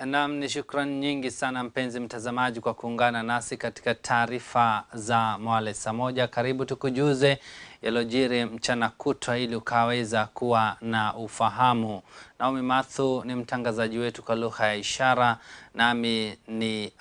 Naam, ni shukrani nyingi sana mpenzi mtazamaji kwa kuungana nasi katika taarifa za Mwale saa moja. Karibu tukujuze yalojiri mchana kutwa ili ukaweza kuwa na ufahamu. Naomi Mathu ni mtangazaji wetu kwa lugha ya ishara, nami ni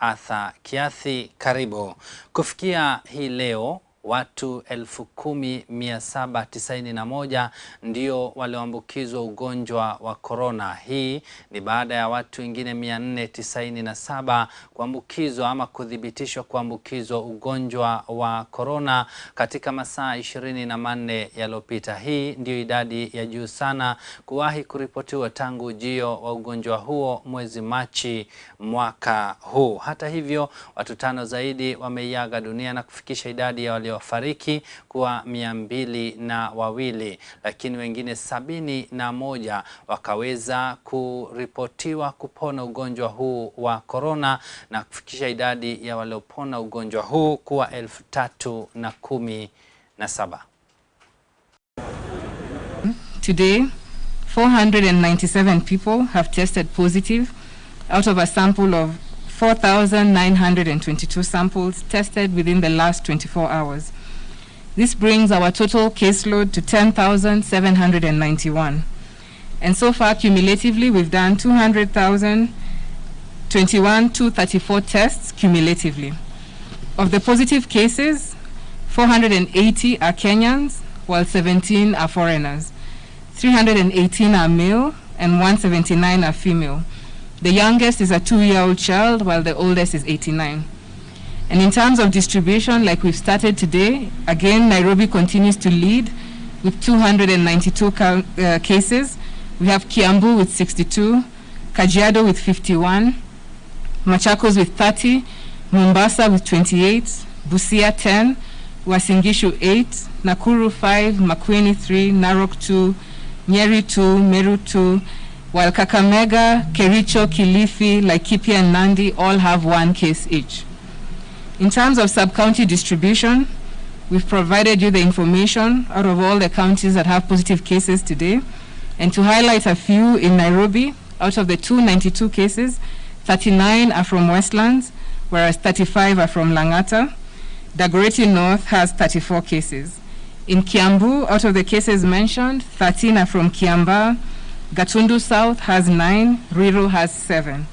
KIATHI. Karibu. Kufikia hii leo watu 10,791 ndio walioambukizwa ugonjwa wa corona. Hii ni baada ya watu wengine 497 kuambukizwa ama kuthibitishwa kuambukizwa ugonjwa wa corona katika masaa 24 yaliyopita. Hii ndio idadi ya juu sana kuwahi kuripotiwa tangu ujio wa ugonjwa huo mwezi Machi mwaka huu. Hata hivyo, watu 5 zaidi wameiaga dunia na kufikisha idadi ya waliofariki kuwa 202, lakini wengine 71 wakaweza kuripotiwa kupona ugonjwa huu wa corona na kufikisha idadi ya waliopona ugonjwa huu kuwa 317. Today, 497 people have tested positive out of a sample of 4,922 samples tested within the last 24 hours. This brings our total caseload to 10,791. And so far, cumulatively, we've done 200,021,234 tests cumulatively. Of the positive cases, 480 are Kenyans, while 17 are foreigners. 318 are male, and 179 are female. The youngest is a 2-year-old child, while the oldest is 89. And in terms of distribution, like we've started today, again, Nairobi continues to lead with 292 cases. We have Kiambu with 62, Kajiado with 51, Machakos with 30, Mombasa with 28, Busia 10, Uasin Gishu 8, Nakuru 5, Makueni 3, Narok 2, Nyeri 2, Meru 2, while Kakamega, Kericho, Kilifi, Laikipia, and Nandi all have 1 case each. In terms of sub-county distribution, we've provided you the information out of all the counties that have positive cases today. And to highlight a few, in Nairobi, out of the 292 cases, 39 are from Westlands, whereas 35 are from Langata. Dagoretti North has 34 cases. In Kiambu, out of the cases mentioned, 13 are from Kiambaa. Gatundu South has 9, Ruiru has 7.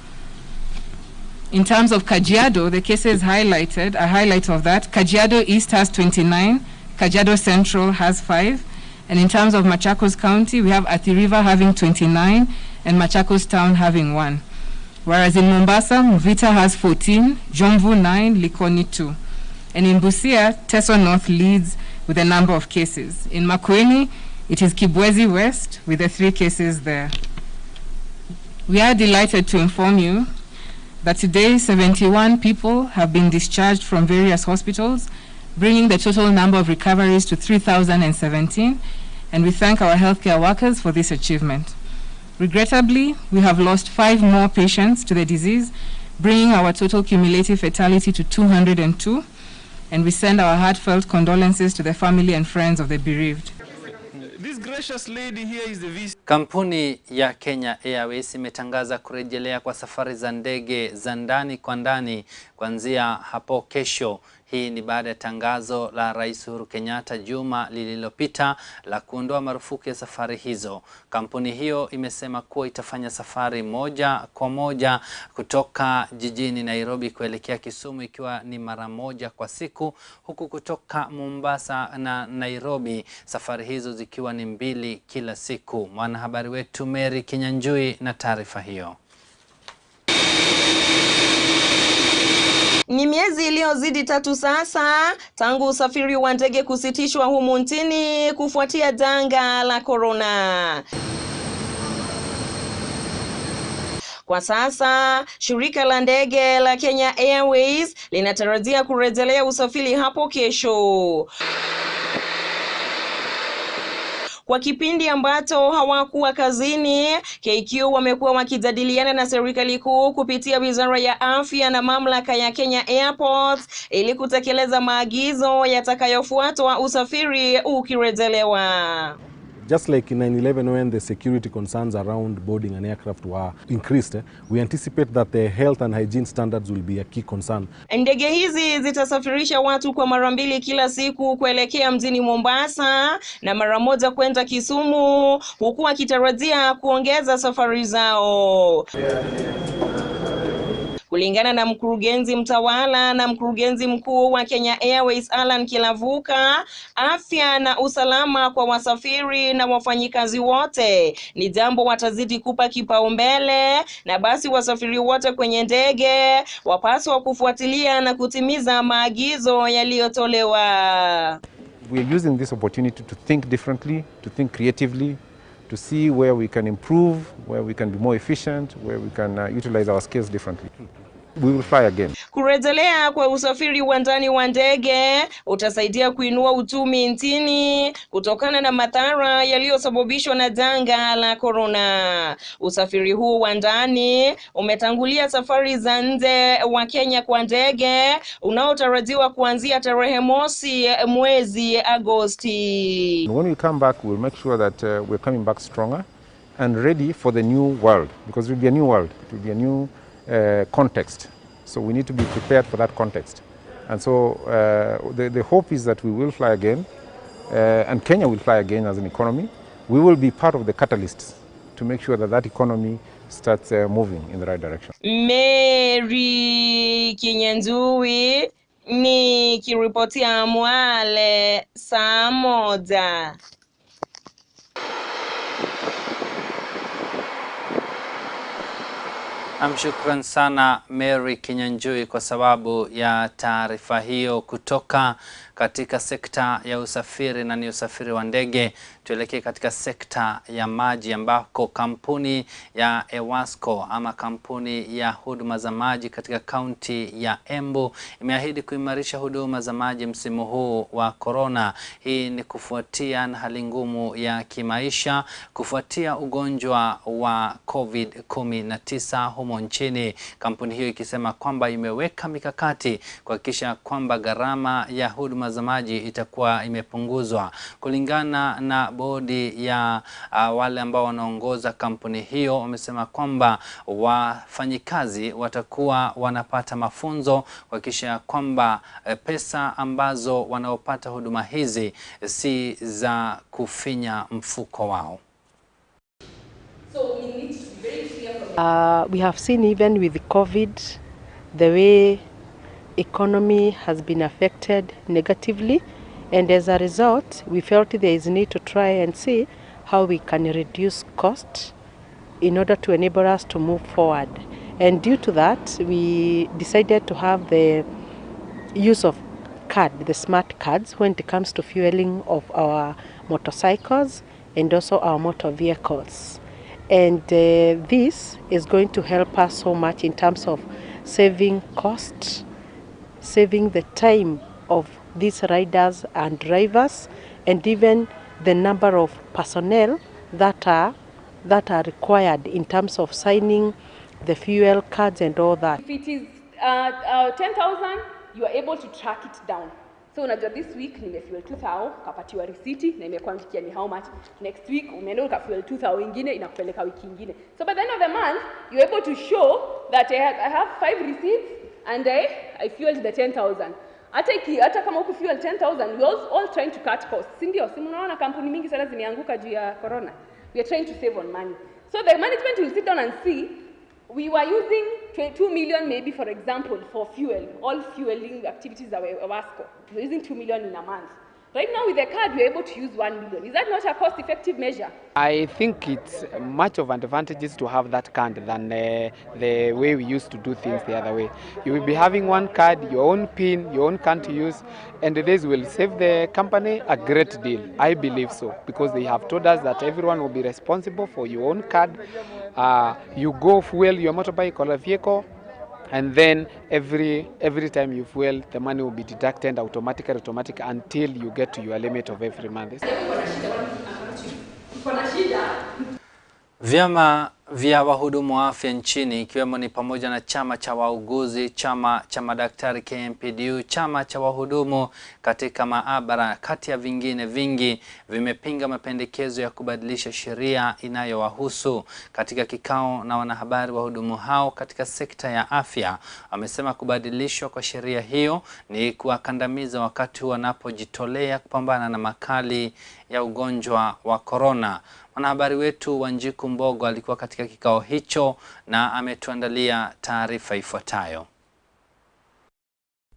In terms of Kajiado, the cases highlighted, a highlight of that, Kajiado East has 29, Kajiado Central has 5, and in terms of Machakos County, we have Athi River having 29, and Machakos Town having 1. Whereas in Mombasa, Mvita has 14, Jomvu 9, Likoni 2. And in Busia, Teso North leads with a number of cases. In Makueni, it is Kibwezi West with the 3 cases there. We are delighted to inform you that today 71 people have been discharged from various hospitals, bringing the total number of recoveries to 3,017, and we thank our healthcare workers for this achievement. Regrettably, we have lost 5 more patients to the disease, bringing our total cumulative fatality to 202, and we send our heartfelt condolences to the family and friends of the bereaved. This gracious lady here is the vice. Kampuni ya Kenya Airways imetangaza kurejelea kwa safari za ndege za ndani kwa ndani kuanzia hapo kesho. Hii ni baada ya tangazo la Rais Uhuru Kenyatta juma lililopita la kuondoa marufuku ya safari hizo. Kampuni hiyo imesema kuwa itafanya safari moja kwa moja kutoka jijini Nairobi kuelekea Kisumu ikiwa ni mara moja kwa siku, huku kutoka Mombasa na Nairobi safari hizo zikiwa ni 2 kila siku. Mwanahabari wetu Mary Kinyanjui na taarifa hiyo. Ni miezi iliyozidi 3 sasa tangu usafiri wa ndege kusitishwa humu nchini kufuatia janga la corona. Kwa sasa, shirika la ndege la Kenya Airways linatarajia kurejelea usafiri hapo kesho. Kwa kipindi ambacho hawakuwa kazini, KQ wamekuwa wakijadiliana na serikali kuu kupitia Wizara ya Afya na mamlaka ya Kenya Airports ili kutekeleza maagizo yatakayofuatwa usafiri ukirejelewa. Just like in 9/11 when the security concerns around boarding an aircraft were increased, we anticipate that the health and hygiene standards will be a key concern. Ndege hizi zitasafirisha watu kwa mara 2 kila siku kuelekea mjini Mombasa na mara moja kwenda Kisumu, huku akitarajia kuongeza safari zao. Kulingana na mkurugenzi mtawala na mkurugenzi mkuu wa Kenya Airways Alan Kilavuka, afya na usalama kwa wasafiri na wafanyikazi wote ni jambo watazidi kupa kipaumbele, na basi wasafiri wote kwenye ndege wapaswa kufuatilia na kutimiza maagizo yaliyotolewa. We are using this opportunity to think differently, to think creatively, to see where we can improve, where we can be more efficient, where we can utilize our skills differently. We will fly again. Kurejelea kwa usafiri wa ndani wa ndege utasaidia kuinua uchumi nchini kutokana na madhara yaliyosababishwa na janga la corona. Usafiri huu wa ndani umetangulia safari za nje wa Kenya kwa ndege unaotarajiwa kuanzia tarehe 1 mwezi Agosti. When we come back, we'll make sure that we're coming back stronger and ready for the new world, because it will be a new world, it will be a new context. So we need to be prepared for that context. And so the hope is that we will fly again, and Kenya will fly again as an economy. We will be part of the catalysts to make sure that that economy starts moving in the right direction. Mary Kinyanjui nikiripotia Mwale saa moja. Shukran sana Mary Kinyanjui kwa sababu ya taarifa hiyo kutoka katika sekta ya usafiri na ni usafiri wa ndege. Tuelekee katika sekta ya maji ambako kampuni ya Ewasco ama kampuni ya huduma za maji katika kaunti ya Embu imeahidi kuimarisha huduma za maji msimu huu wa corona. Hii ni kufuatia na hali ngumu ya kimaisha kufuatia ugonjwa wa COVID-19 humo nchini. Kampuni hiyo ikisema kwamba imeweka mikakati kuhakikisha kwamba gharama ya huduma za maji itakuwa imepunguzwa. Kulingana na bodi ya wale ambao wanaongoza kampuni hiyo, wamesema kwamba wafanyikazi watakuwa wanapata mafunzo kuhakikisha kwamba pesa ambazo wanaopata huduma hizi si za kufinya mfuko wao. We have seen even with COVID, the way economy has been affected negatively, and as a result, we felt there is need to try and see how we can reduce cost in order to enable us to move forward. And due to that, we decided to have the use of the smart cards when it comes to fueling of our motorcycles and also our motor vehicles. And this is going to help us so much in terms of saving cost, saving the time of these riders and drivers, and even the number of personnel that are required in terms of signing the fuel cards and all that. If it is 10,000, you are able to track it down. So unajua this week nimefuel 2,000 kapatiwa risiti na imekuandikia ni how much. Next week umeenda ukafuel 2,000 ingine inakupeleka wiki ingine. So by the end of the month you're able to show that I have 5 receipts and I fueled the 10,000. Hata kama uku fuel 10,000, we all trying to cut costs. Si ndio? Si mnaona kampuni mingi sana zimeanguka juu ya corona. We are trying to save on money. So the management will sit down and see, we were using 2 million maybe, for example, for fuel, all fueling activities that were Ewasco. We're using 2 million in a month. Right now with the card, we're able to use 1 million. Is that not a cost-effective measure? I think it's much of advantages to have that card than the way we used to do things the other way. You will be having one card, your own PIN, your own card to use, and this will save the company a great deal. I believe so, because they have told us that everyone will be responsible for your own card. You go fuel your motorbike or a vehicle, and then every time you fuel, the money will be deducted automatically until you get to your limit of every month. Vyama vya wahudumu wa afya nchini ikiwemo ni pamoja na chama cha wauguzi, chama cha madaktari KMPDU, chama cha wahudumu katika maabara kati ya vingine vingi vimepinga mapendekezo ya kubadilisha sheria inayowahusu. Katika kikao na wanahabari, wahudumu hao katika sekta ya afya wamesema kubadilishwa kwa sheria hiyo ni kuwakandamiza wakati wanapojitolea kupambana na makali ya ugonjwa wa korona. Mwanahabari wetu Wanjiku Mbogo alikuwa katika kikao hicho na ametuandalia taarifa ifuatayo.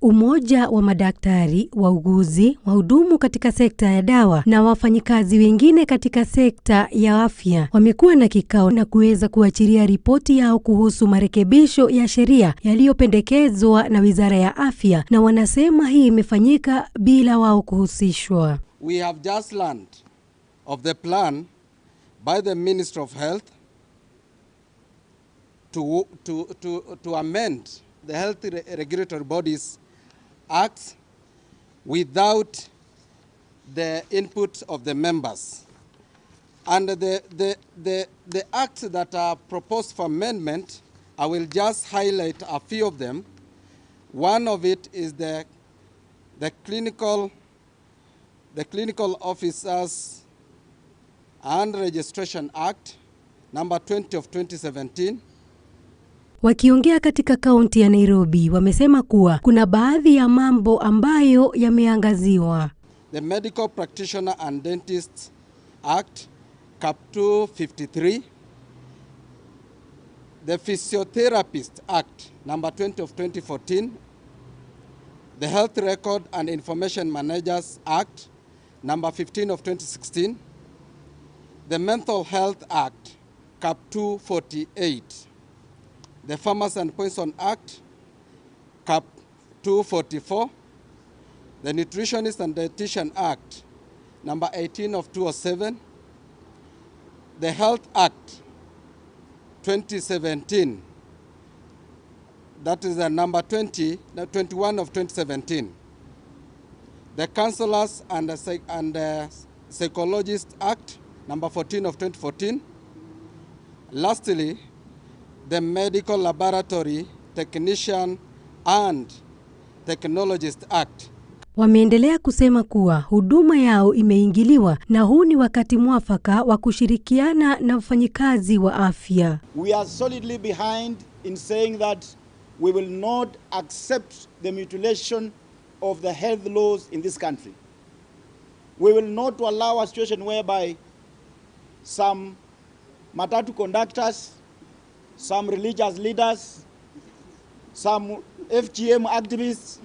Umoja wa madaktari, wauguzi, wahudumu katika sekta ya dawa na wafanyikazi wengine katika sekta ya afya wamekuwa na kikao na kuweza kuachilia ripoti yao kuhusu marekebisho ya sheria yaliyopendekezwa na Wizara ya Afya, na wanasema hii imefanyika bila wao kuhusishwa. We have just learned of the plan by the Minister of Health to amend the Health Regulatory Bodies Act without the input of the members. And the acts that are proposed for amendment, I will just highlight a few of them. One of it is the clinical Officers and Registration Act number 20 of 2017. Wakiongea katika kaunti ya Nairobi, wamesema kuwa kuna baadhi ya mambo ambayo yameangaziwa. The Medical Practitioner and Dentist Act Cap 253. The Physiotherapist Act number 20 of 2014. The Health Record and Information Managers Act number 15 of 2016. The Mental Health Act Cap 248. The Farmers and Poison Act Cap 244. The Nutritionist and Dietitian Act number 18 of 207. The Health Act 2017. That is the number 21 of 2017. The Counselors and Psychologists Act number 14 of 2014. Lastly, the Medical Laboratory Technician and Technologist Act. Wameendelea kusema kuwa huduma yao imeingiliwa na huu ni wakati mwafaka wa kushirikiana na wafanyikazi wa afya. We are solidly behind in saying that we will not accept the mutilation of the health laws in this country. We will not allow a situation whereby some matatu conductors, some religious leaders, some FGM activists,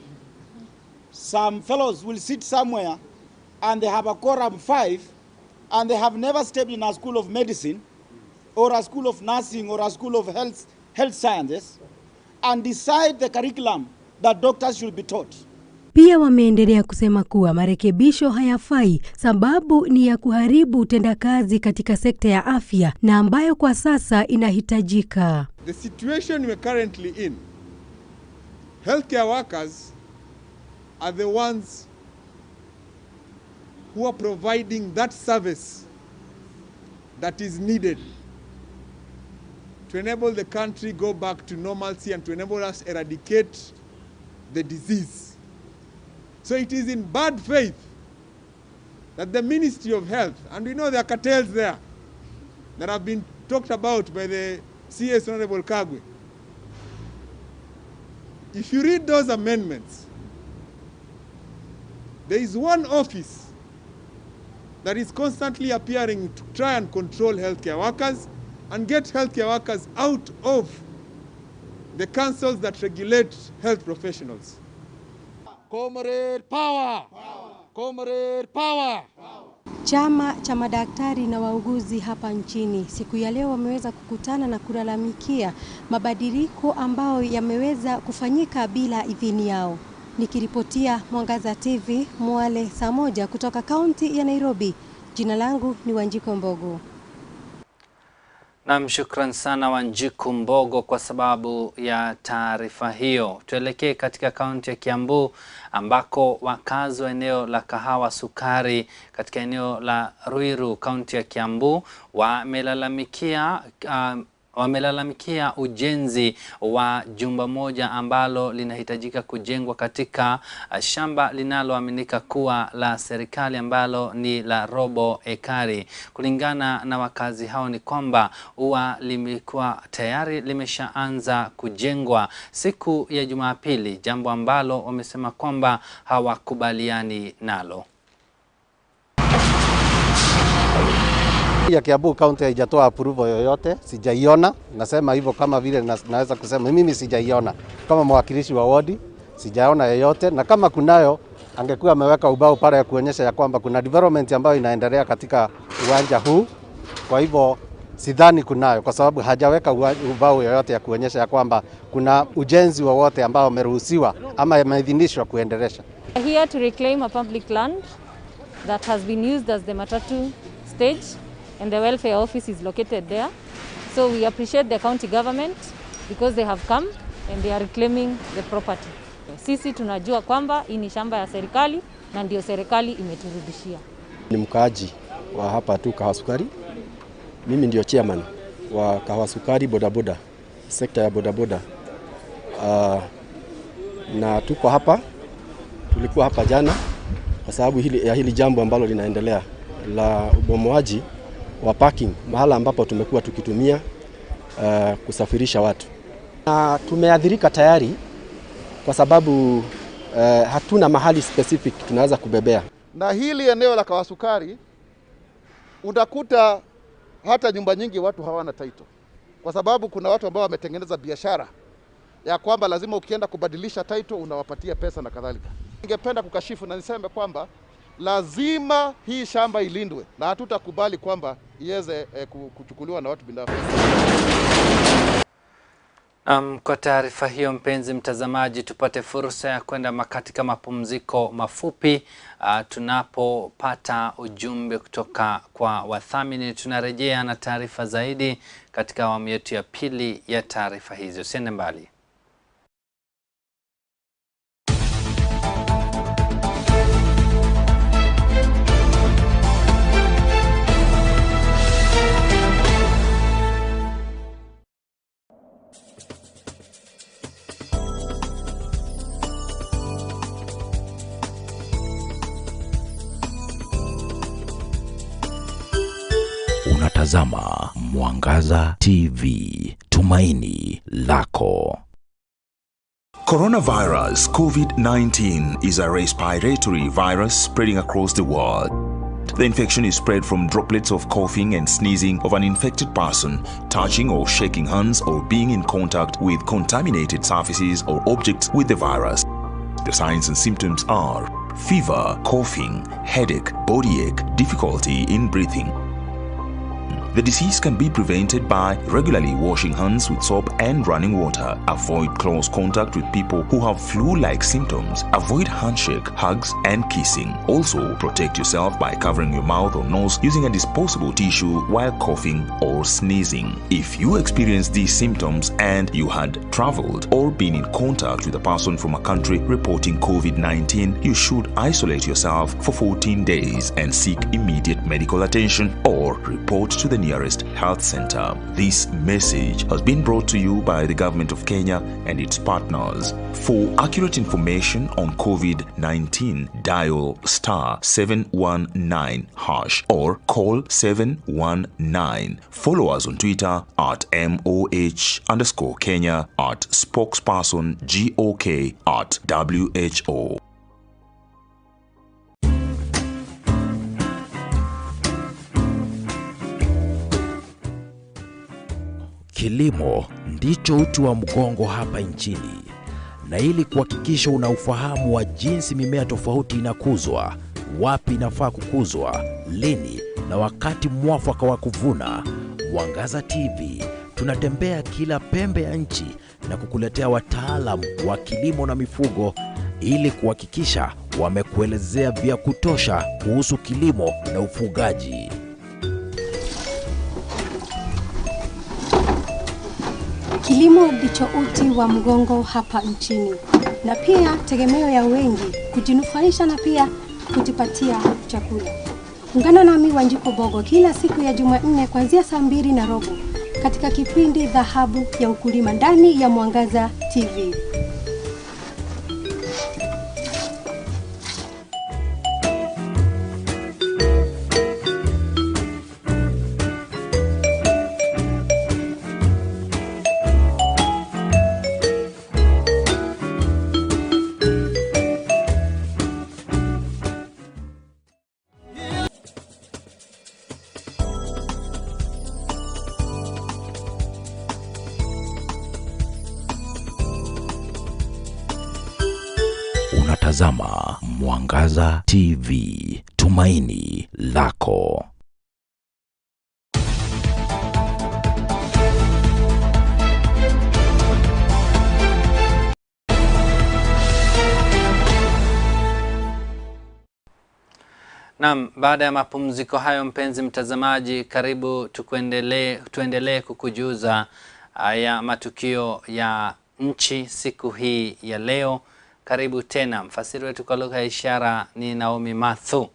some fellows will sit somewhere and they have a quorum 5 and they have never stepped in a school of medicine or a school of nursing or a school of health sciences and decide the curriculum that doctors should be taught. Pia wameendelea kusema kuwa marekebisho hayafai sababu ni ya kuharibu utendakazi katika sekta ya afya na ambayo kwa sasa inahitajika. The situation we're currently in, healthcare workers are the ones who are providing that service that is needed to enable the country go back to normalcy and to enable us eradicate the disease. So it is in bad faith that the Ministry of Health, and we know there are cartels there that have been talked about by the CS Honorable Kagwe. If you read those amendments, there is one office that is constantly appearing to try and control healthcare workers and get healthcare workers out of the councils that regulate health professionals. Comrade power! Comrade power! Chama cha madaktari na wauguzi hapa nchini siku ya leo wameweza kukutana na kulalamikia mabadiliko ambayo yameweza kufanyika bila idhini yao. Nikiripotia Mwangaza TV, Mwale, saa moja kutoka kaunti ya Nairobi. Jina langu ni Wanjiku Mbogo. Naam, shukran sana Wanjiku Mbogo kwa sababu ya taarifa hiyo. Tuelekee katika kaunti ya Kiambu ambako wakazi wa eneo la Kahawa Sukari katika eneo la Ruiru, kaunti ya Kiambu, wamelalamikia wamelalamikia ujenzi wa jumba moja ambalo linahitajika kujengwa katika shamba linaloaminika kuwa la serikali ambalo ni la robo ekari. Kulingana na wakazi hao ni kwamba ua limekuwa tayari limeshaanza kujengwa siku ya Jumapili, jambo ambalo wamesema kwamba hawakubaliani nalo. Ya Kiambu County haijatoa approval yoyote, sijaiona. Nasema hivyo kama vile naweza kusema mimi sijaiona. Kama mwakilishi wa wadi, sijaona yoyote, na kama kunayo angekuwa ameweka ubao pale ya kuonyesha ya kwamba kuna development ambayo inaendelea katika uwanja huu. Kwa hivyo sidhani kunayo, kwa sababu hajaweka ubao yoyote ya kuonyesha ya kwamba kuna ujenzi wowote ambao umeruhusiwa ama umeidhinishwa kuendelesha. Here to reclaim a public land that has been used as the matatu stage, and the welfare office is located there. So we appreciate the county government because they have come and they are reclaiming the property. Sisi tunajua kwamba hii ni shamba ya serikali na ndio serikali imeturudishia. Ni mkaaji wa hapa tu Kahawasukari. Mimi ndio chairman wa Kahawasukari bodaboda, sekta ya bodaboda. Na tuko hapa, tulikuwa hapa jana kwa sababu hili jambo ambalo linaendelea la ubomoaji wa parking mahala ambapo tumekuwa tukitumia kusafirisha watu. Na tumeadhirika tayari kwa sababu hatuna mahali specific tunaweza kubebea. Na hili eneo la Kahawasukari utakuta hata nyumba nyingi watu hawana title, kwa sababu kuna watu ambao wametengeneza biashara ya kwamba lazima ukienda kubadilisha title unawapatia pesa na kadhalika. Ningependa kukashifu na niseme kwamba lazima hii shamba ilindwe na hatutakubali kwamba iweze kuchukuliwa na watu binafsi. Kwa taarifa hiyo, mpenzi mtazamaji, tupate fursa ya kwenda katika mapumziko mafupi. Tunapopata ujumbe kutoka kwa wathamini, tunarejea na taarifa zaidi katika awamu yetu ya pili ya taarifa hizo. Usiende mbali. Unatazama Mwangaza TV, tumaini lako. Coronavirus COVID-19 is a respiratory virus spreading across the world. The infection is spread from droplets of coughing and sneezing of an infected person, touching or shaking hands, or being in contact with contaminated surfaces or objects with the virus. The signs and symptoms are fever, coughing, headache, body ache, difficulty in breathing. The disease can be prevented by regularly washing hands with soap and running water. Avoid close contact with people who have flu-like symptoms. Avoid handshake, hugs, and kissing. Also, protect yourself by covering your mouth or nose using a disposable tissue while coughing or sneezing. If you experience these symptoms and you had traveled or been in contact with a person from a country reporting COVID-19, you should isolate yourself for 14 days and seek immediate medical attention or report to the nearest health center. This message has been brought to you by the Government of Kenya and its partners. For accurate information on COVID-19, dial *719# or call 719. Follow us on Twitter at @MOH_Kenya, at spokesperson GOK, at WHO. Kilimo ndicho uti wa mgongo hapa nchini, na ili kuhakikisha una ufahamu wa jinsi mimea tofauti inakuzwa, wapi inafaa kukuzwa, lini na wakati mwafaka wa kuvuna, Mwangaza TV tunatembea kila pembe ya nchi na kukuletea wataalamu wa kilimo na mifugo ili kuhakikisha wamekuelezea vya kutosha kuhusu kilimo na ufugaji. Kilimo ndicho uti wa mgongo hapa nchini, na pia tegemeo ya wengi kujinufaisha na pia kujipatia chakula. Ungana nami Wanjiko Bogo kila siku ya Jumanne kuanzia saa 2:15 katika kipindi Dhahabu ya Ukulima ndani ya Mwangaza TV. Unatazama Mwangaza TV, tumaini lako. Naam, baada ya mapumziko hayo mpenzi mtazamaji, karibu tuendelee kukujuza ya matukio ya nchi siku hii ya leo. Karibu tena. Mfasiri wetu kwa lugha ya ishara ni Naomi Mathu.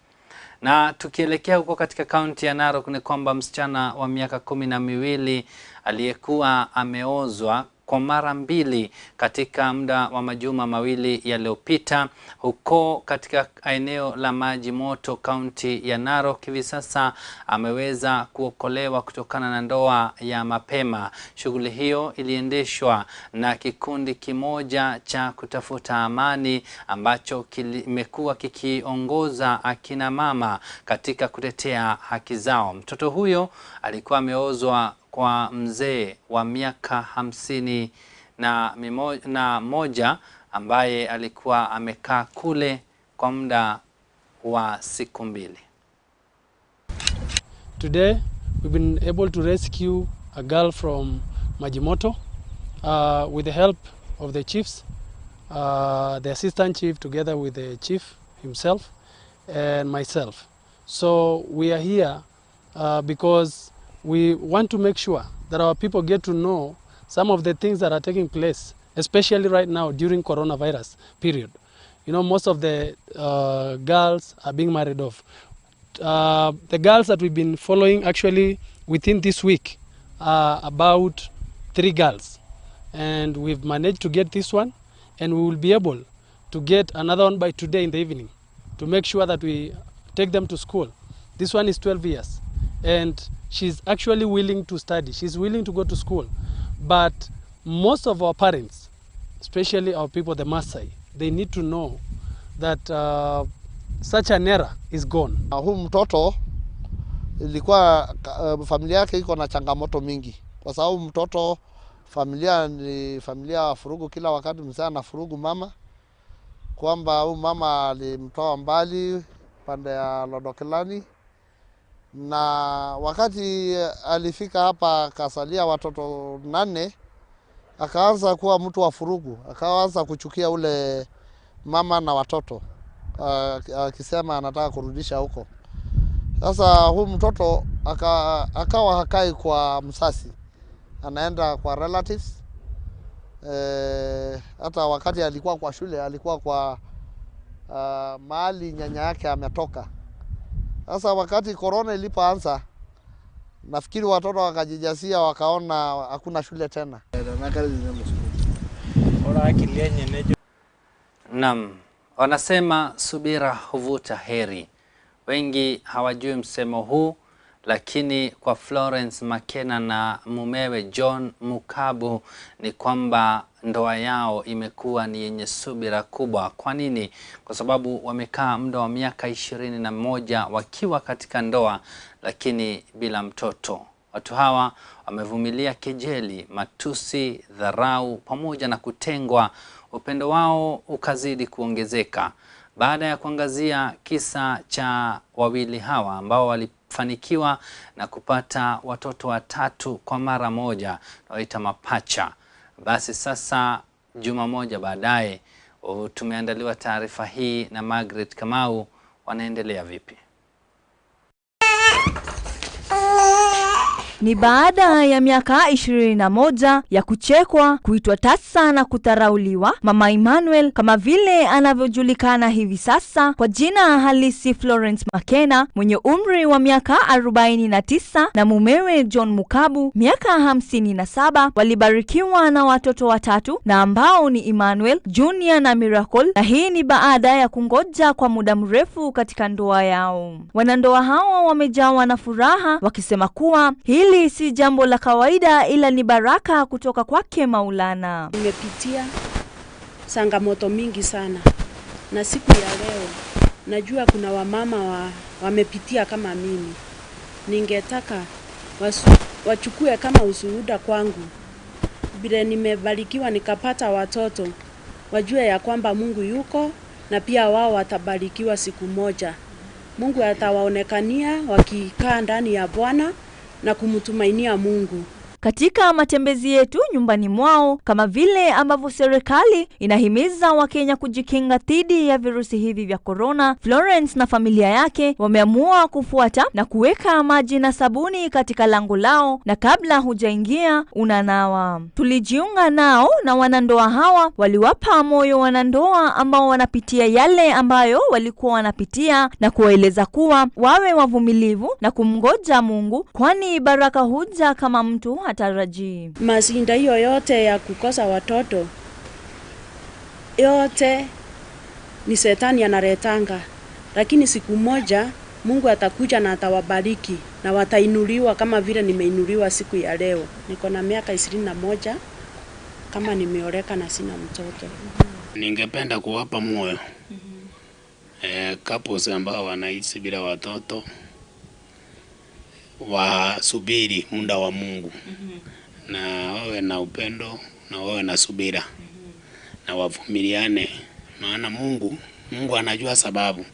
Na tukielekea huko katika kaunti ya Narok ni kwamba msichana wa miaka 12 aliyekuwa ameozwa kwa mara 2 katika muda wa majuma mawili yaliyopita huko katika eneo la Maji Moto kaunti ya Narok hivi sasa ameweza kuokolewa kutokana na ndoa ya mapema. Shughuli hiyo iliendeshwa na kikundi kimoja cha kutafuta amani ambacho kimekuwa kikiongoza akina mama katika kutetea haki zao. Mtoto huyo alikuwa ameozwa kwa mzee wa miaka 51 ambaye alikuwa amekaa kule kwa muda wa siku 2. Today we've been able to rescue a girl from Maji Moto with the help of the chiefs, the assistant chief together with the chief himself and myself. So we are here because we want to make sure that our people get to know some of the things that are taking place, especially right now during coronavirus period. You know, most of the girls are being married off. The girls that we've been following actually within this week are about 3 girls. And we've managed to get this one, and we will be able to get another one by today in the evening to make sure that we take them to school. This one is 12 years. And she's actually willing to study. She's willing to go to school. But most of our parents, especially our people, the Maasai, they need to know that such an era is gone. Huu mtoto ilikuwa familia yake iko na changamoto mingi. Kwa sababu mtoto familia ni familia ya furugu, kila wakati mzee anafurugu mama. Kwamba huyu mama alimtoa mbali pande ya Lodokelani. Na wakati alifika hapa akasalia watoto 8, akaanza kuwa mtu wa furugu, akaanza kuchukia ule mama na watoto, akisema anataka kurudisha huko. Sasa huyu mtoto akawa hakai kwa msasi, anaenda kwa relatives. Hata wakati alikuwa kwa shule, alikuwa kwa mahali nyanya yake ametoka. Sasa wakati corona ilipoanza, nafikiri watoto wakajijasia, wakaona hakuna shule tena. Naam, wanasema subira huvuta heri. Wengi hawajui msemo huu, lakini kwa Florence Makena na mumewe John Mukabu ni kwamba ndoa yao imekuwa ni yenye subira kubwa. Kwa nini? Kwa sababu wamekaa muda wa miaka 21 wakiwa katika ndoa lakini bila mtoto. Watu hawa wamevumilia kejeli, matusi, dharau pamoja na kutengwa. Upendo wao ukazidi kuongezeka. Baada ya kuangazia kisa cha wawili hawa ambao walifanikiwa na kupata watoto 3 kwa mara moja, waita mapacha. Basi sasa juma moja baadaye tumeandaliwa taarifa hii na Margaret Kamau. Wanaendelea vipi? Ni baada ya miaka 21 ya kuchekwa, kuitwa tasa na kudharauliwa, Mama Emmanuel kama vile anavyojulikana hivi sasa kwa jina halisi Florence Makena, mwenye umri wa miaka 49 na mumewe John Mukabu miaka 57, walibarikiwa na watoto watatu na ambao ni Emmanuel, Junior na Miracle, na hii ni baada ya kungoja kwa muda mrefu katika ndoa yao. Wanandoa hao wamejawa na furaha wakisema kuwa hili si jambo la kawaida ila ni baraka kutoka kwake Maulana. Nimepitia changamoto mingi sana, na siku ya leo najua kuna wamama wamepitia kama mimi. Ningetaka wachukue kama ushuhuda kwangu. Bila nimebarikiwa nikapata watoto, wajue ya kwamba Mungu yuko na pia wao watabarikiwa siku moja. Mungu atawaonekania wakikaa ndani ya Bwana na kumtumainia Mungu. Katika matembezi yetu nyumbani mwao, kama vile ambavyo serikali inahimiza Wakenya kujikinga dhidi ya virusi hivi vya corona, Florence na familia yake wameamua kufuata na kuweka maji na sabuni katika lango lao, na kabla hujaingia unanawa. Tulijiunga nao na wanandoa hawa waliwapa moyo wanandoa ambao wanapitia yale ambayo walikuwa wanapitia na kuwaeleza kuwa wawe wavumilivu na kumngoja Mungu, kwani baraka huja kama mtu hataraji. Mazinda hiyo yote ya kukosa watoto yote ni Shetani analetanga, lakini siku moja Mungu atakuja na atawabariki na watainuliwa kama vile nimeinuliwa siku ya leo. Niko na miaka 21 kama nimeoleka na sina mtoto. Ningependa kuwapa moyo couples ambao wanaishi bila watoto, wasubiri muda wa Mungu, na wawe na upendo na wawe na subira na wavumiliane, maana Mungu anajua sababu.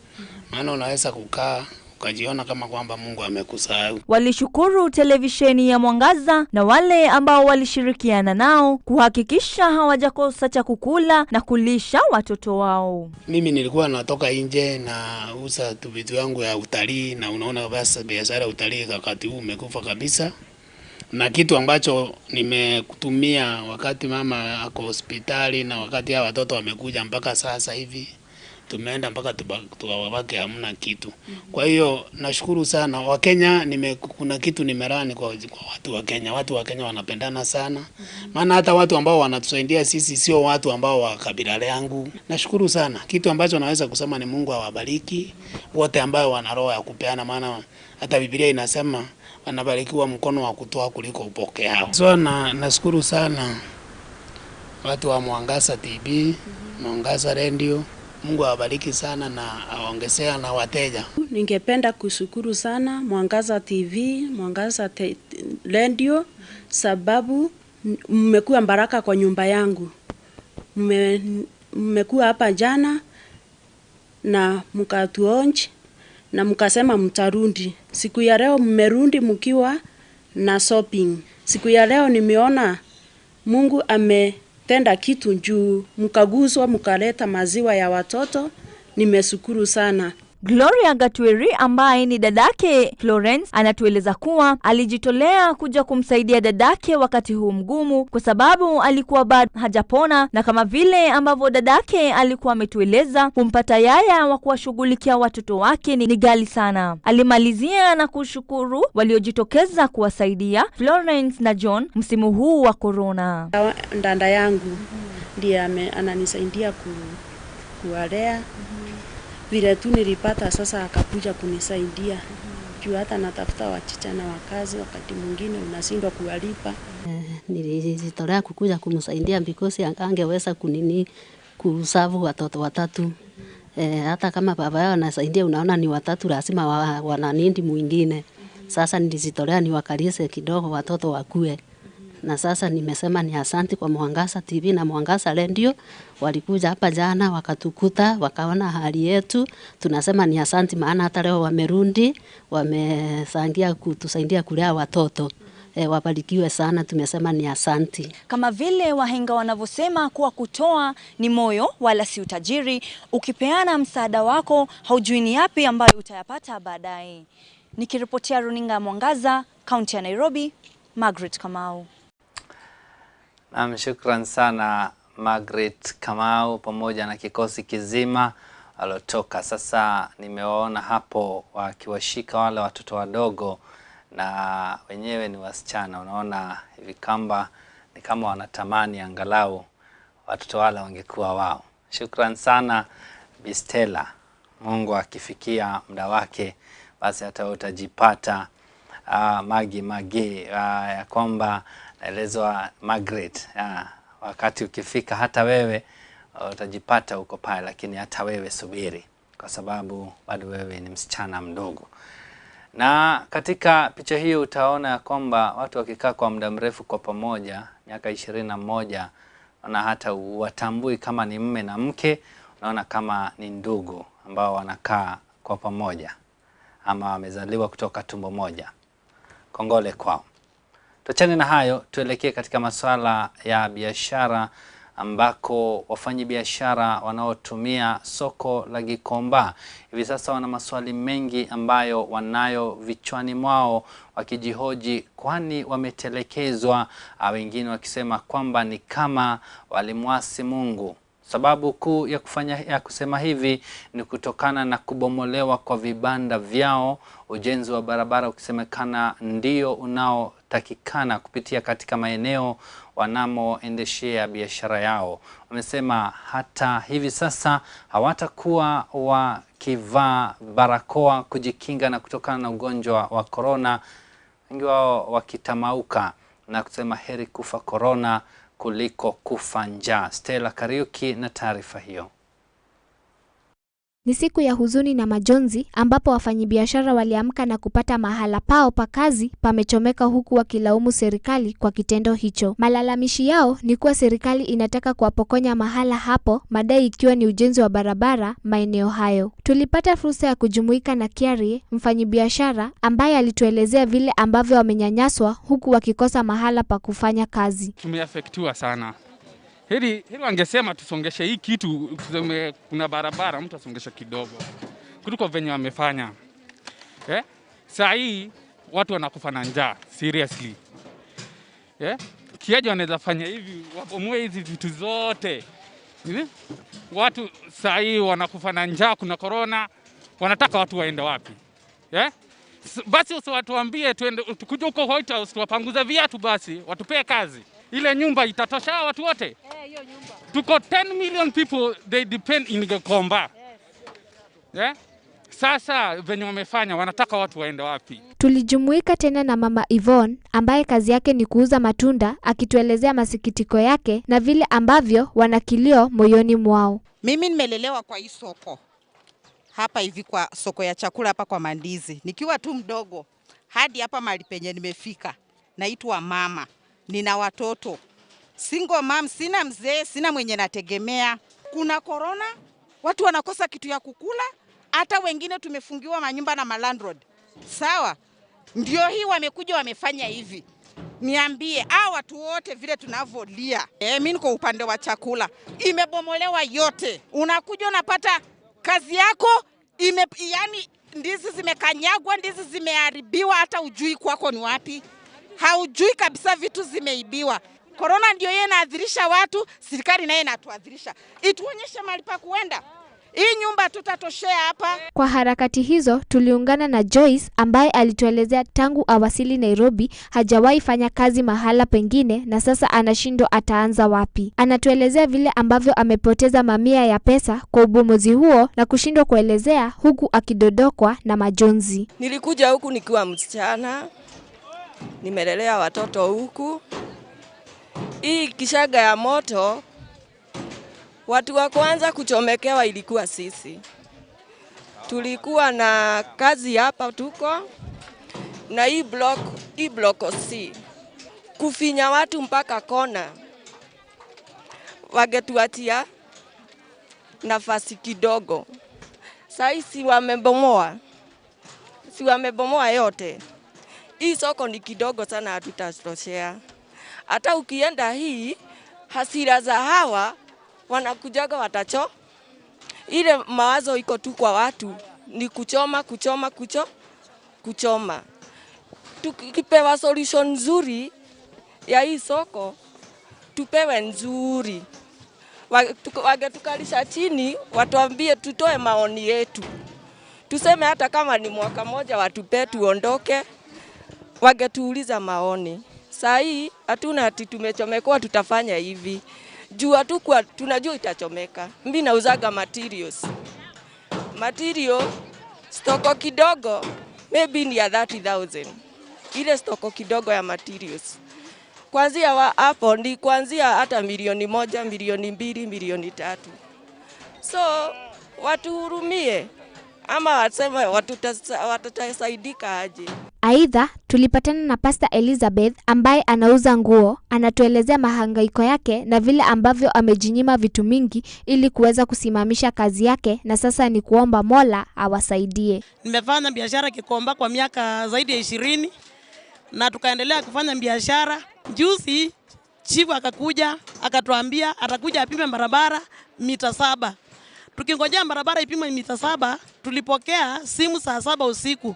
Maana unaweza kukaa ukajiona kama kwamba Mungu amekusahau. Walishukuru televisheni ya Mwangaza na wale ambao walishirikiana nao kuhakikisha hawajakosa cha kukula na kulisha watoto wao. Mimi nilikuwa natoka nje na uza vitu yangu ya utalii, na unaona basi biashara utalii wakati huu umekufa kabisa. Na kitu ambacho nimekutumia wakati mama ako hospitali na wakati ya watoto wamekuja mpaka sasa hivi tumeenda mpaka tukawabaki hamna kitu. Kwa hiyo nashukuru sana Wakenya. Kuna kitu nimerani kwa watu wa Kenya. Watu wa Kenya wanapendana sana. Maana hata watu ambao wanatusaidia sisi sio watu ambao wa kabila langu. Nashukuru sana. Kitu ambacho naweza kusema ni Mungu awabariki wote ambao wana roho ya kupeana, maana hata Biblia inasema wanabarikiwa mkono wa kutoa kuliko upokea. So nashukuru sana watu wa Mwangaza TV, Mwangaza Radio. Mungu awabariki sana na aongezea na wateja. Ningependa kushukuru sana Mwangaza TV, Mwangaza Radio, sababu mmekuwa baraka kwa nyumba yangu. Mmekuwa hapa jana na mkatuonje na mkasema mtarundi. Siku ya leo mmerundi mkiwa na shopping. Siku ya leo nimeona Mungu tenda kitu juu mkaguzwa mkaleta maziwa ya watoto. Nimeshukuru sana. Gloria Gatweri ambaye ni dadake Florence anatueleza kuwa alijitolea kuja kumsaidia dadake wakati huu mgumu kwa sababu alikuwa bado hajapona, na kama vile ambavyo dadake alikuwa ametueleza kumpata yaya wa kuwashughulikia watoto wake ni ghali sana. Alimalizia na kushukuru waliojitokeza kuwasaidia Florence na John msimu huu wa corona. Ndanda yangu ndiye ananisaidia kuwalea. Vile tu nilipata sasa akakuja kunisaidia. Juu hata natafuta wasichana wa kazi, wakati mwingine unashindwa kuwalipa. Nilijitolea kukuja kumsaidia because angeweza kusavu watoto watatu. Hata kama baba yao anasaidia, unaona ni watatu, lazima wananindi mwingine. Sasa nilijitolea niwakalize kidogo watoto wakue. Na sasa nimesema ni asante kwa Mwangaza TV na Mwangaza Radio. Walikuja hapa jana wakatukuta, wakaona hali yetu. Tunasema ni asante, maana hata leo wamerundi, wamesangia kutusaidia kulea watoto. Wabarikiwe sana, tumesema ni asante. Kama vile wahenga wanavyosema kuwa kutoa ni moyo wala si utajiri. Ukipeana msaada wako haujui ni yapi ambayo utayapata baadaye. Nikiripotia runinga Mwangaza, Kaunti ya Nairobi, Margaret Kamau. Naam, shukran sana Margaret Kamau pamoja na kikosi kizima alotoka. Sasa nimewaona hapo wakiwashika wale watoto wadogo na wenyewe ni wasichana. Unaona hivi kamba ni kama wanatamani angalau watoto wale wangekuwa wao. Shukran sana Bistela. Mungu akifikia muda wake basi hata utajipata magi ya kwamba naelezwa Margaret wakati ukifika hata wewe utajipata uko pale, lakini hata wewe subiri kwa sababu bado wewe ni msichana mdogo. Na katika picha hiyo utaona kwamba watu wakikaa kwa muda mrefu kwa pamoja miaka 21 na hata watambui kama ni mume na mke, unaona kama ni ndugu ambao wanakaa kwa pamoja ama wamezaliwa kutoka tumbo moja. Kongole kwao. Tuachane na hayo, tuelekee katika masuala ya biashara ambako wafanyabiashara wanaotumia soko la Gikomba hivi sasa wana maswali mengi ambayo wanayo vichwani mwao wakijihoji kwani wametelekezwa, wengine wakisema kwamba ni kama walimwasi Mungu. Sababu kuu ya kusema hivi ni kutokana na kubomolewa kwa vibanda vyao, ujenzi wa barabara ukisemekana ndio unaotakikana kupitia katika maeneo wanamoendeshea biashara yao. Wamesema hata hivi sasa hawatakuwa wakivaa barakoa kujikinga na kutokana na ugonjwa wa corona, wengi wao wakitamauka na kusema heri kufa corona kuliko kufa njaa. Stella Kariuki na taarifa hiyo. Ni siku ya huzuni na majonzi ambapo wafanyabiashara waliamka na kupata mahala pao pa kazi pamechomeka, huku wakilaumu serikali kwa kitendo hicho. Malalamishi yao ni kuwa serikali inataka kuwapokonya mahala hapo, madai ikiwa ni ujenzi wa barabara maeneo hayo. Tulipata fursa ya kujumuika na KIATHI, mfanyabiashara ambaye alituelezea vile ambavyo wamenyanyaswa huku wakikosa mahala pa kufanya kazi. Tumeafektiwa sana. Hili wangesema tusongeshe hii kitu, kuna barabara mtu asongeshe kidogo kuliko venye wamefanya. Saa hii watu wanakufa na njaa seriously. Kiaje wanaweza fanya hivi, wabomoe hizi vitu zote. Watu saa hii wanakufa na njaa, kuna corona, wanataka watu waende wapi? Basi watuambie tukuje huko White House tuwapanguze viatu, basi watupee kazi. Ile nyumba itatosha watu wote. Hiyo nyumba. Tuko 10 million people, they depend in Gikomba. Sasa venye wamefanya wanataka watu waende wapi? Tulijumuika tena na mama Yvonne ambaye kazi yake ni kuuza matunda, akituelezea masikitiko yake na vile ambavyo wanakilio moyoni mwao. Mimi nimelelewa kwa hii soko. Hapa hivi kwa soko ya chakula hapa kwa Mandizi. Nikiwa tu mdogo hadi hapa mahali penye nimefika. Naitwa mama. Nina watoto. Single mom, sina mzee, sina mwenye nategemea. Kuna corona, watu wanakosa kitu ya kukula, hata wengine tumefungiwa manyumba na malandlord. Sawa? Ndio hii wamekuja wamefanya hivi. Niambie, watu wote vile tunavolia. Mimi niko upande wa chakula. Imebomolewa yote. Unakuja unapata kazi yako yani ndizi zimekanyagwa, ndizi zimeharibiwa, hata ujui kwako ni wapi. Haujui kabisa, vitu zimeibiwa. Corona ndio yeye inaadhirisha watu, serikali naye inatuadhirisha. Ituonyeshe mahali pa kuenda. Hii nyumba tutatoshea hapa. Kwa harakati hizo tuliungana na Joyce ambaye alituelezea tangu awasili Nairobi hajawahi fanya kazi mahala pengine na sasa anashindwa ataanza wapi. Anatuelezea vile ambavyo amepoteza mamia ya pesa kwa ubomozi huo na kushindwa kuelezea huku akidodokwa na majonzi. Nilikuja huku nikiwa msichana. Nimelelea watoto huku. Hii kishaga ya moto, watu wa kwanza kuchomekewa ilikuwa sisi. Tulikuwa na kazi hapa tuko na hii block C. Kufinya watu mpaka kona. Wagetuatia nafasi kidogo. Sasa si wamebomoa yote. Hii soko ni kidogo sana, hatutatoshea. Hata ukienda hii, hasira za hawa wanakujaga watacho. Ile mawazo iko tu kwa watu ni kuchoma. tukipewa solution nzuri ya hii soko, tupewe nzuri. Wagetukalisha chini, watuambie tutoe maoni yetu. Tuseme hata kama ni mwaka moja watupe tuondoke, wagetuuliza maoni. Saa hii hatuna ati tumechomekwa tutafanya hivi. Juu hatukuwa tunajua itachomeka. Mimi nauzaga materials. Material stoko kidogo maybe ni ya 30,000. Ile stoko kidogo ya materials. Kuanzia hapo ni kuanzia hata milioni 1, milioni 2, milioni 3. So watuhurumie ama waseme watatasaidika aje. Aidha, tulipatana na Pastor Elizabeth ambaye anauza nguo, anatuelezea mahangaiko yake na vile ambavyo amejinyima vitu mingi ili kuweza kusimamisha kazi yake, na sasa ni kuomba Mola awasaidie. Nimefanya biashara Kikomba kwa miaka zaidi ya 20 na tukaendelea kufanya biashara. Juzi chifu akakuja akatuambia atakuja apime barabara mita 7. Tukingojea barabara ipime mita 7, tulipokea simu saa 7 usiku.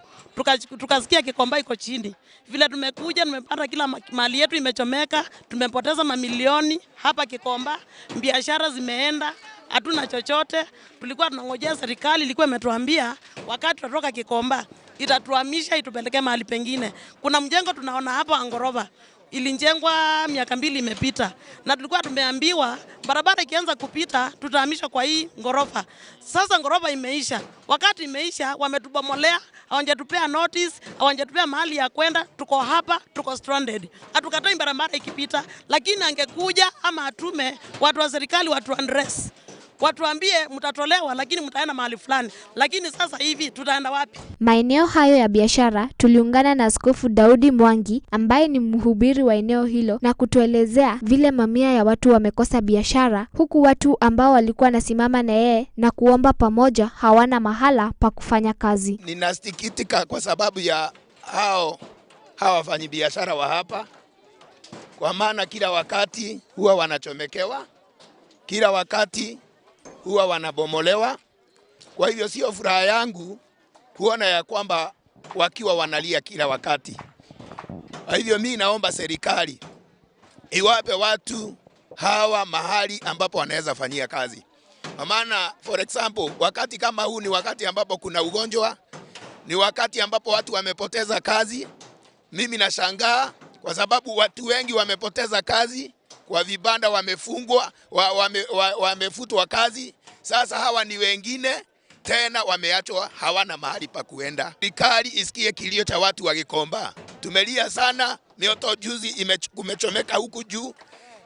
Tukasikia Kikomba iko chini. Vile tumekuja tumepata kila mali yetu imechomeka, tumepoteza mamilioni hapa Kikomba, biashara zimeenda, hatuna chochote. Tulikuwa tunangojea serikali ilikuwa imetuambia wakati tutatoka Kikomba itatuhamisha itupeleke mahali pengine. Kuna mjengo tunaona hapa Angorova ilijengwa miaka 2 imepita, na tulikuwa tumeambiwa barabara ikianza kupita tutahamishwa kwa hii ngorofa. Sasa ngorofa imeisha. Wakati imeisha wametubomolea, hawajatupea notice, hawajatupea mahali ya kwenda, tuko hapa, tuko stranded. Hatukatai barabara ikipita, lakini angekuja ama atume watu wa serikali watu address. Watuambie mtatolewa lakini mtaenda mahali fulani. Lakini sasa hivi tutaenda wapi? Maeneo hayo ya biashara tuliungana na Askofu Daudi Mwangi ambaye ni mhubiri wa eneo hilo na kutuelezea vile mamia ya watu wamekosa biashara, huku watu ambao walikuwa nasimama na yeye na kuomba pamoja hawana mahala pa kufanya kazi. Ninasikitika kwa sababu ya hawa wafanyabiashara wa hapa, kwa maana kila wakati huwa wanachomekewa, kila wakati huwa wanabomolewa. Kwa hivyo sio furaha yangu kuona ya kwamba wakiwa wanalia kila wakati. Kwa hivyo mimi naomba serikali iwape watu hawa mahali ambapo wanaweza fanyia kazi. Maana for example, wakati kama huu ni wakati ambapo kuna ugonjwa, ni wakati ambapo watu wamepoteza kazi. Mimi nashangaa kwa sababu watu wengi wamepoteza kazi, kwa vibanda wamefungwa, wamefutwa kazi. Sasa hawa ni wengine tena wameachwa hawana mahali pa kuenda. Serikali isikie kilio cha watu wa Kikomba. Tumelia sana, mioto juzi kumechomeka huku juu,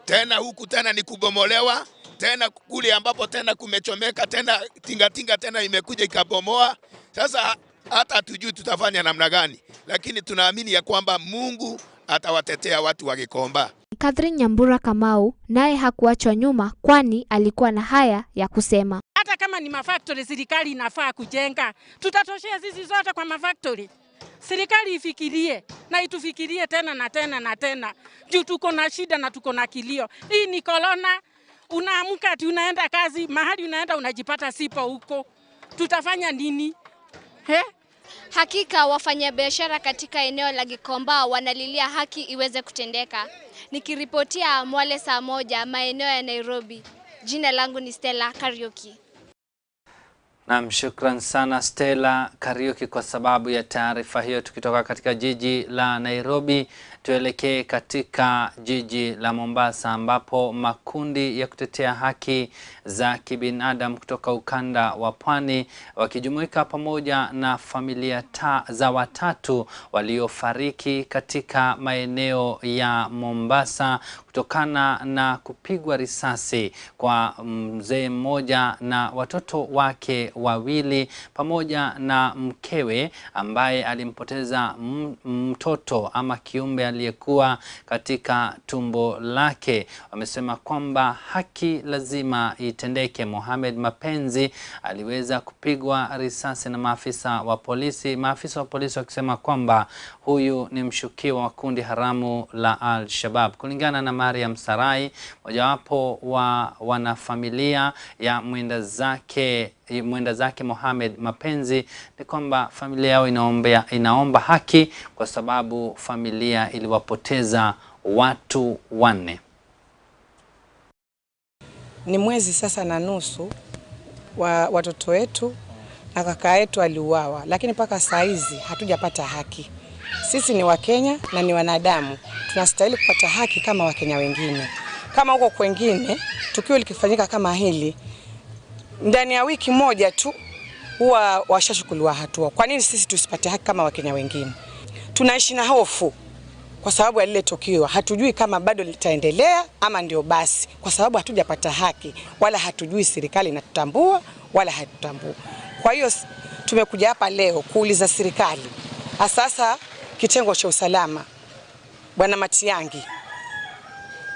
tena huku tena ni kubomolewa, tena kule ambapo tena kumechomeka, tena tingatinga tena imekuja ikabomoa. Sasa hata hatujui tutafanya namna gani, lakini tunaamini ya kwamba Mungu atawatetea watu wa Kikomba. Catherine Nyambura Kamau naye hakuachwa nyuma, kwani alikuwa na haya ya kusema. Hata kama ni mafactory serikali inafaa kujenga, tutatoshea sisi zote kwa mafactory. Serikali ifikirie na itufikirie tena na tena na tena. Juu tuko na shida na tuko na kilio. Hii ni corona, unaamka ati unaenda kazi, mahali unaenda unajipata sipo huko. Tutafanya nini? He? Hakika wafanyabiashara katika eneo la Gikomba wanalilia haki iweze kutendeka. Nikiripotia Mwale saa 1 maeneo ya Nairobi. Jina langu ni Stella Kariuki. Naam, shukran sana Stella Kariuki kwa sababu ya taarifa hiyo. Tukitoka katika jiji la Nairobi, tuelekee katika jiji la Mombasa ambapo makundi ya kutetea haki za kibinadamu kutoka ukanda wa Pwani wakijumuika pamoja na familia za watatu waliofariki katika maeneo ya Mombasa kutokana na kupigwa risasi kwa mzee mmoja na watoto wake wawili pamoja na mkewe ambaye alimpoteza mtoto ama kiumbe aliyekuwa katika tumbo lake. Wamesema kwamba haki lazima itendeke. Mohamed Mapenzi aliweza kupigwa risasi na maafisa wa polisi wakisema kwamba huyu ni mshukiwa wa kundi haramu la Al-Shabaab. Kulingana na Mariam Sarai, mojawapo wa wanafamilia ya mwenda zake mwenda zake Mohamed Mapenzi ni kwamba familia yao inaomba haki kwa sababu familia iliwapoteza watu 4. Ni mwezi sasa na nusu wa watoto wetu na kaka yetu aliuawa, lakini mpaka saa hizi hatujapata haki. Sisi ni Wakenya na ni wanadamu, tunastahili kupata haki kama Wakenya wengine. Kama huko kwengine tukio likifanyika kama hili, ndani ya wiki moja tu huwa washachukuliwa hatua. Kwa nini sisi tusipate haki kama Wakenya wengine? Tunaishi na hofu kwa sababu ya lile tukio. Hatujui kama bado litaendelea ama ndio basi, kwa sababu hatujapata haki wala hatujui serikali inatutambua wala hatutambua. Kwa hiyo tumekuja hapa leo kuuliza serikali, sasa kitengo cha usalama, Bwana Matiang'i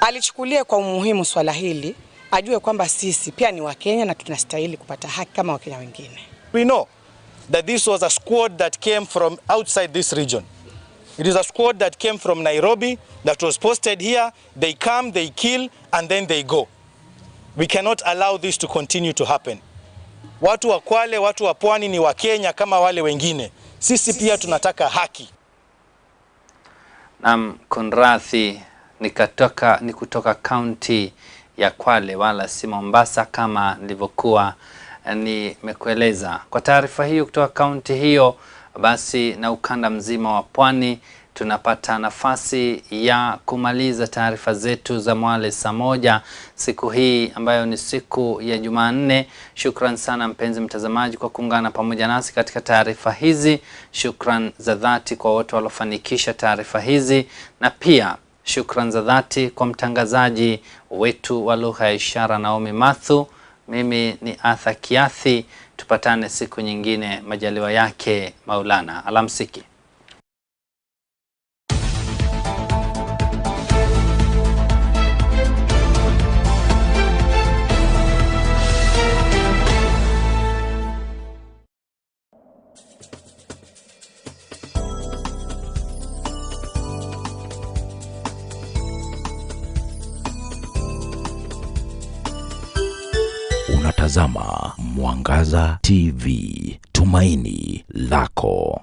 alichukulia kwa umuhimu swala hili, ajue kwamba sisi pia ni Wakenya na tunastahili kupata haki kama Wakenya wengine. We know that this was a squad that came from outside this region. It is a squad that came from Nairobi that was posted here. They come, they kill, and then they go. We cannot allow this to continue to happen. Watu wa Kwale, watu wa Pwani ni Wakenya kama wale wengine. Sisi pia tunataka haki. Kunrathi ni kutoka kaunti ya Kwale wala si Mombasa kama nilivyokuwa nimekueleza. Kwa taarifa hiyo kutoka kaunti hiyo, basi na ukanda mzima wa Pwani, tunapata nafasi ya kumaliza taarifa zetu za Mwale saa 1 siku hii ambayo ni siku ya Jumanne. Shukran sana mpenzi mtazamaji kwa kuungana pamoja nasi katika taarifa hizi. Shukran za dhati kwa wote waliofanikisha taarifa hizi, na pia shukran za dhati kwa mtangazaji wetu wa lugha ya ishara Naomi Mathu. Mimi ni KIATHI. Tupatane siku nyingine majaliwa yake Maulana. Alamsiki. Unatazama Mwangaza TV, tumaini lako.